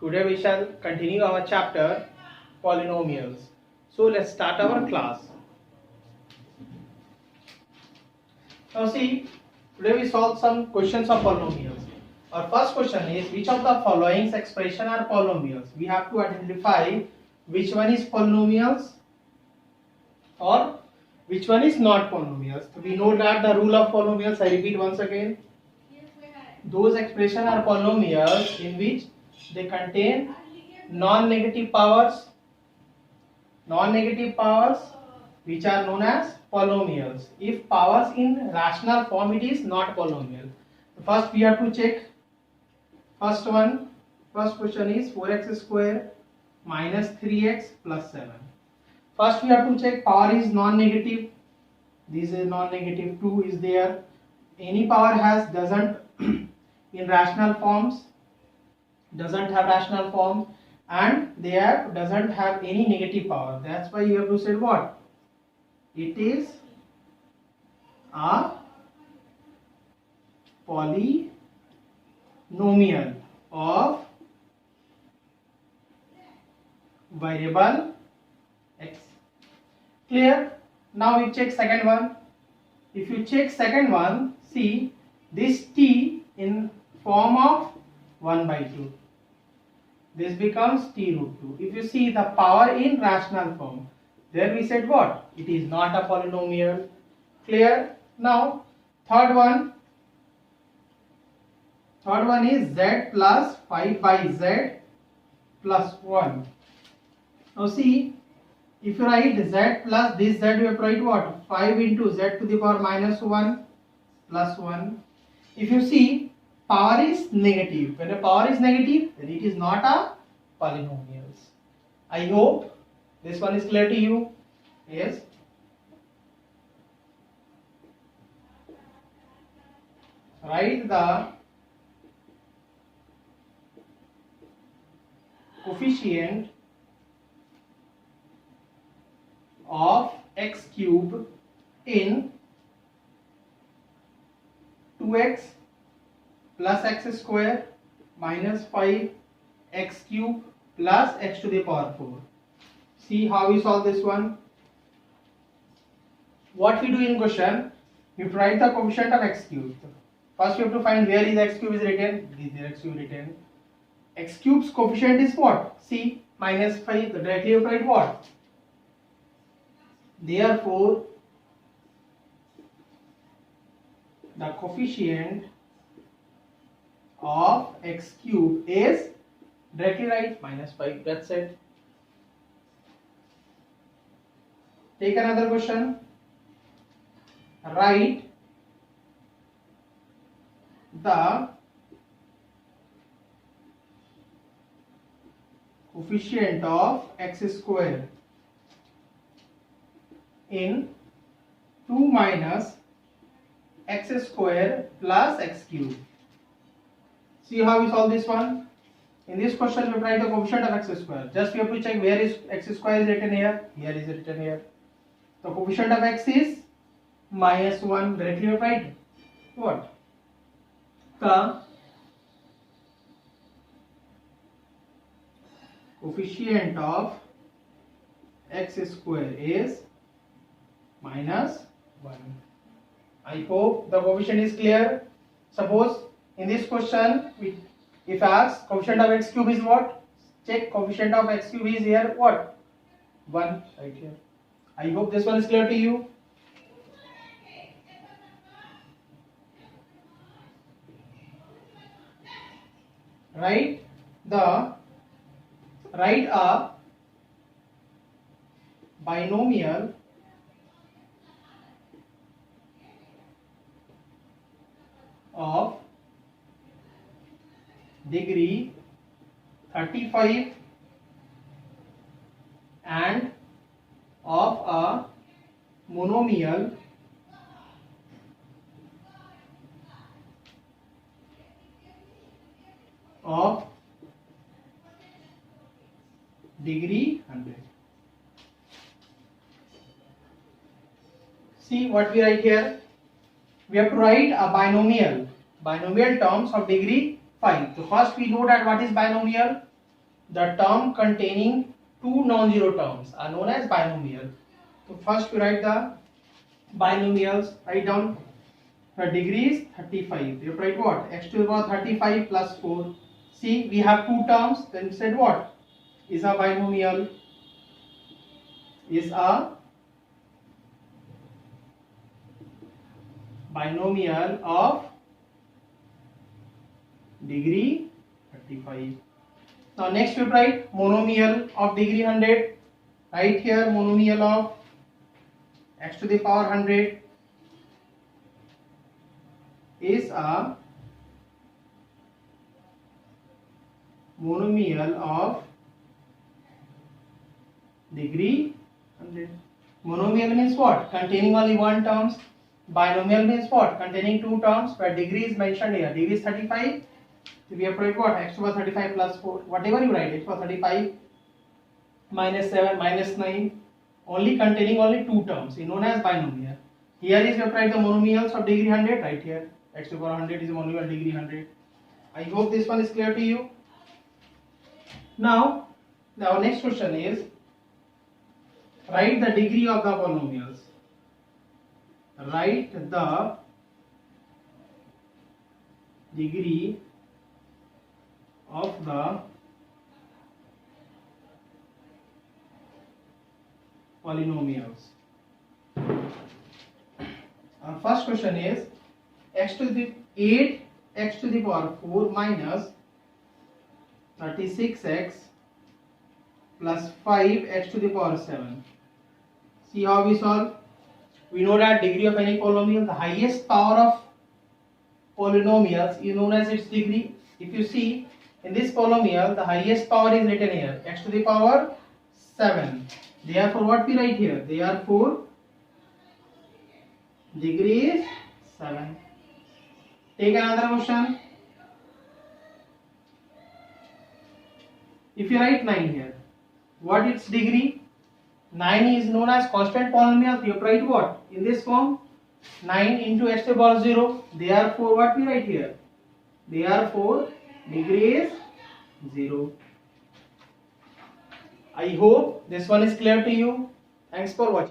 Today we shall continue our chapter polynomials. So let's start our class. Now see, today we solve some questions of polynomials. Our first question is, which of the following expression are polynomials? We have to identify which one is polynomials or which one is not polynomials. So we know that the rule of polynomials, I repeat once again. Those expressions are polynomials in which they contain non-negative powers which are known as polynomials. If powers in rational form, it is not polynomial. First we have to check. First question is 4x square minus 3x plus 7. First we have to check power is non-negative. This is non-negative. 2 is there. Any power doesn't in rational forms, doesn't have rational form, and doesn't have any negative power. That's why you have to say what? It is a polynomial of variable x. Clear? Now we check second one. If you check second one, see this t in form of 1 by 2. This becomes t root 2. If you see the power in rational form, there we said what? It is not a polynomial. Clear? Now third one is z plus 5 by z plus 1. Now see, if you write z plus this z, you have to write what? 5 into z to the power minus 1 plus 1. If you see, power is negative. When a power is negative, then it is not a polynomial. I hope this one is clear to you. Yes. Write the coefficient of x cube in 2x plus x square minus 5 x cube plus x to the power 4. See how we solve this one. What we do in question, we write the coefficient of x cube. First you have to find where is x cube is written. This is x cube written. X cube's coefficient is what? C minus 5. Directly you write what? Therefore, the coefficient of x cube is directly write minus 5. That's it. Take another question. Write the coefficient of x square in 2 minus x square plus x cube. See how we solve this one. In this question we write the coefficient of x square. Just we have to check where is x square is written here. Here is written here. The coefficient of x is minus 1. Directly we write what? The coefficient of x square is minus 1. I hope the coefficient is clear. Suppose in this question, if asked coefficient of x cube is what? Check coefficient of x cube is here what? 1 right here. I hope this one is clear to you. Write a binomial of degree 35 and of a monomial of degree 100. See what we write here. We have to write a binomial terms of degree 5. So first we know that what is binomial. the term containing two non-zero terms are known as binomial. So first we write the binomials. Write down the degree is 35. You write what? X to the power 35 plus 4. See, we have two terms. Then said what? Is a binomial. Is a binomial of degree 35. Now next we write monomial of degree 100. Right here monomial of x to the power 100 is a monomial of degree 100. Monomial means what? Containing only one terms. Binomial means what? Containing two terms, where degree is mentioned here. Degree is 35. So we have to write what? X to the power 35 plus 4. Whatever you write, x to the power 35 minus 7 minus 9. Only containing only two terms, is known as binomial. Here is we have to write the monomials of degree 100 right here. X to the power 100 is a monomial degree 100. I hope this one is clear to you. Now, our next question is, write the degree of the polynomials. Write the degree of the polynomials. Our first question is x to the 8 x to the power 4 minus 36x plus 5 x to the power 7. See how we solve. We know that degree of any polynomial, the highest power of polynomials is known as its degree. If you see in this polynomial, the highest power is written here, x to the power 7. Therefore, what we write here? Therefore, degree is 7. Take another question. If you write 9 here, what its degree? 9 is known as constant polynomial. You write what? In this form, 9 into x to the power 0. Therefore, what we write here? Therefore, degree is 0. I hope this one is clear to you. Thanks for watching.